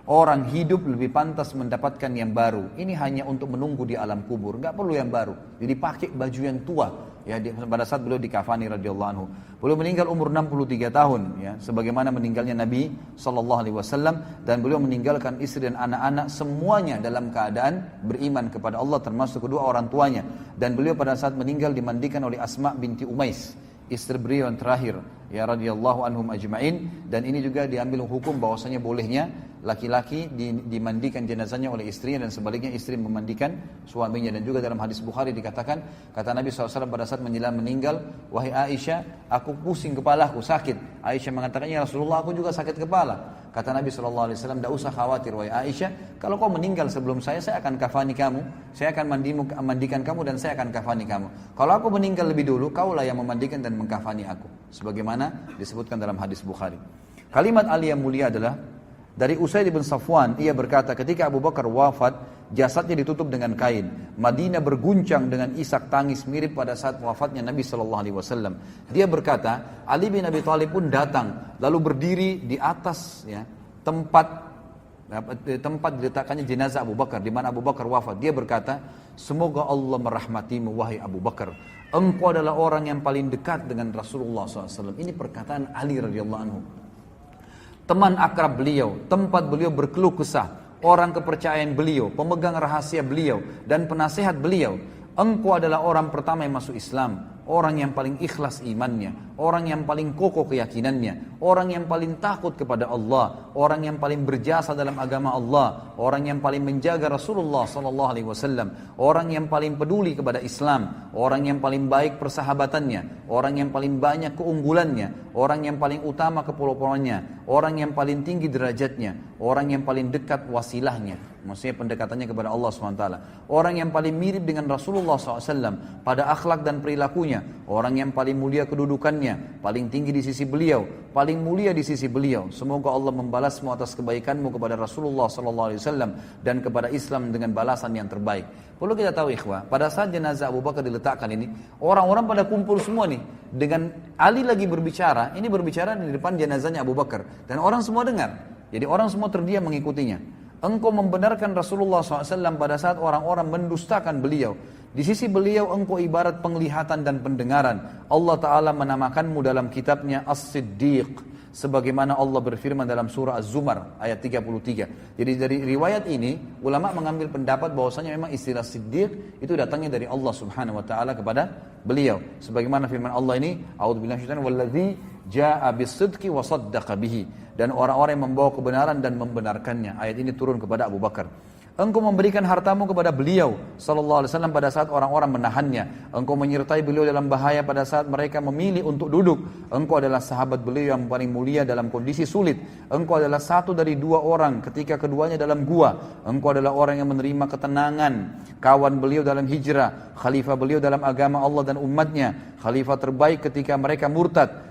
orang hidup lebih pantas mendapatkan yang baru. Ini hanya untuk menunggu di alam kubur, nggak perlu yang baru. Jadi pakai baju yang tua. ya pada saat beliau dikafani radhiyallahu anhu. Beliau meninggal umur 63 tahun ya, sebagaimana meninggalnya Nabi sallallahu alaihi wasallam, dan beliau meninggalkan istri dan anak-anak semuanya dalam keadaan beriman kepada Allah, termasuk kedua orang tuanya. Dan beliau pada saat meninggal dimandikan oleh Asma binti Umais, istri beliau yang terakhir ya radhiyallahu anhum ajma'in. Dan ini juga diambil hukum bahwasanya bolehnya laki-laki dimandikan jenazahnya oleh istrinya, dan sebaliknya istri memandikan suaminya. Dan juga dalam hadis Bukhari dikatakan, kata Nabi SAW pada saat menjelang meninggal, wahai Aisyah, aku pusing kepalaku, sakit. Aisyah mengatakan, ya Rasulullah, aku juga sakit kepala. Kata Nabi SAW, tidak usah khawatir wahai Aisyah, kalau kau meninggal sebelum saya akan kafani kamu, saya akan mandikan kamu, dan saya akan kafani kamu. Kalau aku meninggal lebih dulu, kaulah yang memandikan dan mengkafani aku, sebagaimana disebutkan dalam hadis Bukhari. Kalimat Ali yang mulia adalah dari Usaid bin Safwan, ia berkata, ketika Abu Bakar wafat, jasadnya ditutup dengan kain. Madinah berguncang dengan isak tangis mirip pada saat wafatnya Nabi SAW. Dia berkata, Ali bin Abi Thalib pun datang, lalu berdiri di atas ya, tempat diletakkannya jenazah Abu Bakar, di mana Abu Bakar wafat. Dia berkata, semoga Allah merahmatimu wahai Abu Bakar. Engkau adalah orang yang paling dekat dengan Rasulullah SAW. Ini perkataan Ali radhiyallahu anhu. Teman akrab beliau, tempat beliau berkeluh kesah, orang kepercayaan beliau, pemegang rahasia beliau, dan penasehat beliau. Engkau adalah orang pertama yang masuk Islam, orang yang paling ikhlas imannya, orang yang paling kokoh keyakinannya, orang yang paling takut kepada Allah, orang yang paling berjasa dalam agama Allah, orang yang paling menjaga Rasulullah SAW, orang yang paling peduli kepada Islam, orang yang paling baik persahabatannya, orang yang paling banyak keunggulannya, orang yang paling utama kepulauannya, orang yang paling tinggi derajatnya, orang yang paling dekat wasilahnya, maksudnya pendekatannya kepada Allah SWT, orang yang paling mirip dengan Rasulullah SAW pada akhlak dan perilakunya, orang yang paling mulia kedudukannya, paling tinggi di sisi beliau, paling mulia di sisi beliau. Semoga Allah membalasmu atas kebaikanmu kepada Rasulullah SAW dan kepada Islam dengan balasan yang terbaik. Perlu kita tahu ikhwah, pada saat jenazah Abu Bakar diletakkan ini, orang-orang pada kumpul semua nih, dengan Ali lagi berbicara, ini berbicara di depan jenazahnya Abu Bakar, dan orang semua dengar. Jadi orang semua terdiam mengikutinya. Engkau membenarkan Rasulullah SAW pada saat orang-orang mendustakan beliau. Di sisi beliau engkau ibarat penglihatan dan pendengaran. Allah Ta'ala menamakanmu dalam kitabnya As-Siddiq, sebagaimana Allah berfirman dalam surah Az-Zumar ayat 33. Jadi dari riwayat ini ulama mengambil pendapat bahwasanya memang istilah Siddiq itu datangnya dari Allah Subhanahu wa taala kepada beliau. Sebagaimana firman Allah ini, a'udzubillahi minasyaitonir wallazi jaa'a bis-sidqi wa saddaqa bihi, dan orang-orang yang membawa kebenaran dan membenarkannya. Ayat ini turun kepada Abu Bakar. Engkau memberikan hartamu kepada beliau sallallahu alaihi wasallam pada saat orang-orang menahannya. Engkau menyertai beliau dalam bahaya pada saat mereka memilih untuk duduk. Engkau adalah sahabat beliau yang paling mulia dalam kondisi sulit. Engkau adalah satu dari dua orang ketika keduanya dalam gua. Engkau adalah orang yang menerima ketenangan, kawan beliau dalam hijrah, khalifah beliau dalam agama Allah dan umatnya, khalifah terbaik ketika mereka murtad.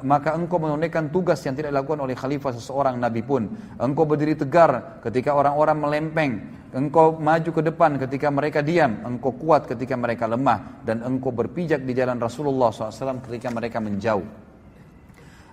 Maka engkau menunaikan tugas yang tidak dilakukan oleh khalifah seseorang nabi pun. Engkau berdiri tegar ketika orang-orang melempeng. Engkau maju ke depan ketika mereka diam. Engkau kuat ketika mereka lemah. Dan engkau berpijak di jalan Rasulullah SAW ketika mereka menjauh.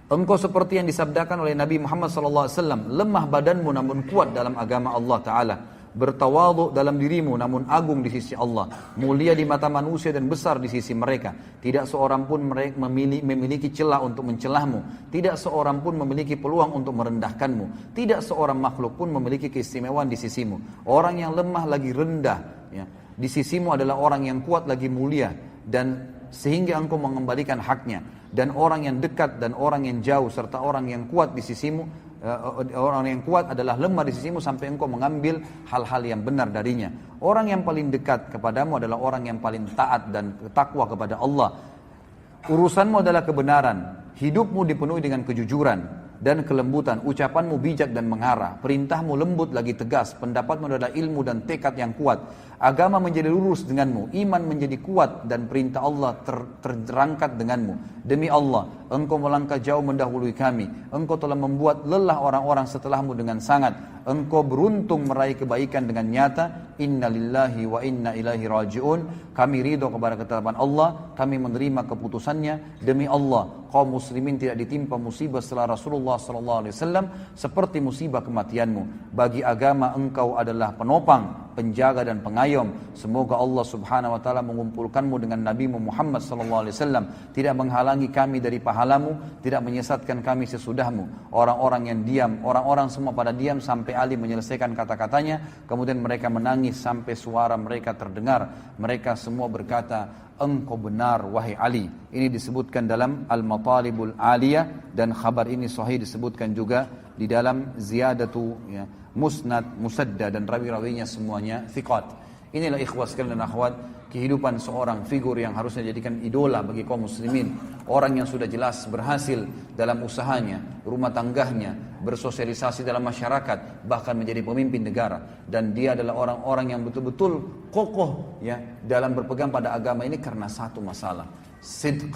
Engkau seperti yang disabdakan oleh Nabi Muhammad SAW, lemah badanmu namun kuat dalam agama Allah Ta'ala, bertawadhu dalam dirimu namun agung di sisi Allah, mulia di mata manusia dan besar di sisi mereka. Tidak seorang pun memiliki celah untuk mencelahmu, tidak seorang pun memiliki peluang untuk merendahkanmu, tidak seorang makhluk pun memiliki keistimewaan di sisimu. Orang yang lemah lagi rendah ya, di sisimu adalah orang yang kuat lagi mulia, dan sehingga engkau mengembalikan haknya. Dan orang yang dekat dan orang yang jauh serta orang yang kuat di sisimu, orang yang kuat adalah lemah di sisimu sampai engkau mengambil hal-hal yang benar darinya. Orang yang paling dekat kepadamu adalah orang yang paling taat dan takwa kepada Allah. Urusanmu adalah kebenaran, hidupmu dipenuhi dengan kejujuran dan kelembutan, ucapanmu bijak dan mengarah, perintahmu lembut lagi tegas, pendapatmu adalah ilmu dan tekad yang kuat. Agama menjadi lurus denganmu, iman menjadi kuat, dan perintah Allah terangkat denganmu. Demi Allah, engkau melangkah jauh mendahului kami. Engkau telah membuat lelah orang-orang setelahmu dengan sangat. Engkau beruntung meraih kebaikan dengan nyata. Inna lillahi wa inna ilaihi raji'un. Kami ridho kepada ketetapan Allah, kami menerima keputusannya. Demi Allah, kaum muslimin tidak ditimpa musibah setelah Rasulullah SAW seperti musibah kematianmu. Bagi agama engkau adalah penopang, penjaga dan pengayom. Semoga Allah Subhanahu wa taala mengumpulkanmu dengan Nabi Muhammad sallallahu alaihi wasallam, tidak menghalangi kami dari pahalamu, tidak menyesatkan kami sesudahmu. Orang-orang yang diam, orang-orang semua pada diam sampai Ali menyelesaikan kata-katanya, kemudian mereka menangis sampai suara mereka terdengar. Mereka semua berkata, engkau benar wahai Ali. Ini disebutkan dalam Al-Matalibul Aliyah, dan khabar ini sahih disebutkan juga di dalam Ziyadatu ya, Musnad, Musadda, dan rawi-rawinya semuanya thiqat. Inilah ikhwas sekalian dan akhwat, kehidupan seorang figur yang harusnya dijadikan idola bagi kaum muslimin. Orang yang sudah jelas berhasil dalam usahanya, rumah tangganya, bersosialisasi dalam masyarakat, bahkan menjadi pemimpin negara. Dan dia adalah orang-orang yang betul-betul kokoh ya dalam berpegang pada agama ini karena satu masalah, sidq.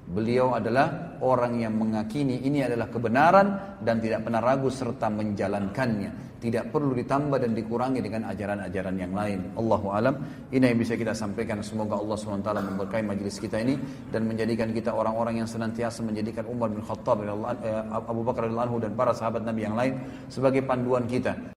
Beliau adalah orang yang mengakini ini adalah kebenaran dan tidak pernah ragu serta menjalankannya. Tidak perlu ditambah dan dikurangi dengan ajaran-ajaran yang lain. Allahu alam. Ini yang bisa kita sampaikan. Semoga Allah SWT memberkahi majelis kita ini dan menjadikan kita orang-orang yang senantiasa menjadikan Umar bin Khattab, Abu Bakar radhiyallahu anhu dan para sahabat Nabi yang lain sebagai panduan kita.